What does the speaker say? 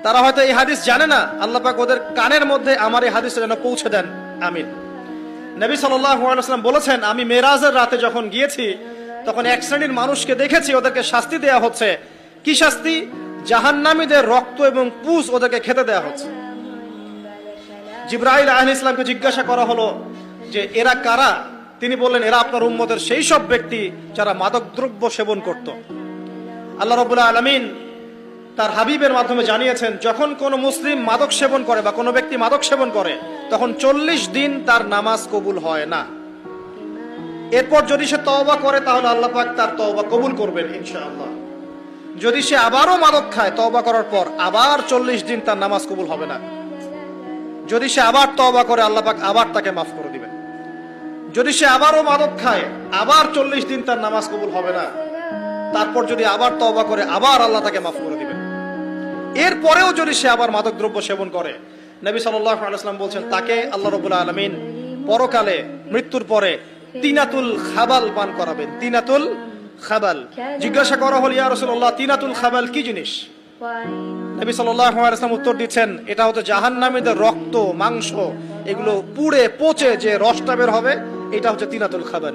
তারা হয়তো এই হাদিস জানে না, আল্লাহ পাক ওদের কানের মধ্যে আমার এই হাদিসটা যেন পৌঁছে দেন, আমিন। নবী সাল্লাল্লাহু আলাইহি ওয়াসাল্লাম বলেছেন, আমি মেরাজের রাতে যখন গিয়েছি তখন এক শ্রেণীর মানুষকে দেখেছি, ওদেরকে শাস্তি দেয়া হচ্ছে। কি শাস্তি? জাহান্নামীদের রক্ত এবং পুঁজ ওদেরকে খেতে দেয়া হচ্ছে। জিবরাইল আলাইহিস সালামকে জিজ্ঞাসা করা হলো যে এরা কারা? তিনি বললেন, এরা আপনার উম্মতের সেই সব ব্যক্তি যারা মাদকদ্রব্য সেবন করত। আল্লাহ রাব্বুল আলামিন তার হাবিবের মাধ্যমে জানিয়েছেন, যখন কোনো মুসলিম মাদক সেবন করে বা কোনো ব্যক্তি মাদক সেবন করে তখন 40 দিন তার নামাজ কবুল হয় না। এরপর যদি সে তওবা করে তাহলে আল্লাহ পাক তার তওবা কবুল করবেন ইনশাআল্লাহ। যদি সে আবারও মাদক খায় তওবা করার পর, আবার 40 দিন তার নামাজ কবুল হবে না। যদি সে আবার তওবা করে আল্লাহ পাক আবার তাকে মাফ করে দিবেন। যদি সে আবারও মাদক খায় আবার 40 দিন তার নামাজ কবুল হবে না। তারপর যদি আবার তওবা করে আবার আল্লাহ তাকে মাফ করে দিবেন। এরপরেও যদি সে আবার মাদক দ্রব্য সেবন করে, নবী সাল্লাল্লাহু আলাইহি ওয়াসাল্লাম বলছেন তাকে আল্লাহ রাব্বুল আলামিন পরকালে মৃত্যুর পরে তিনাতুল খাবাল পান করাবেন। তিনাতুল খাবাল। জিজ্ঞাসা করা হলো, ইয়া রাসূলুল্লাহ, তিনাতুল খাবাল কি জিনিস? নবী সাল্লাল্লাহু আলাইহি ওয়াসাল্লাম উত্তর দিচ্ছেন, এটা হচ্ছে জাহান্নামীদের রক্ত, মাংস, এগুলো পুড়ে পচে যে রসটা বের হবে, এটা হচ্ছে তিনাতুল খাবাল।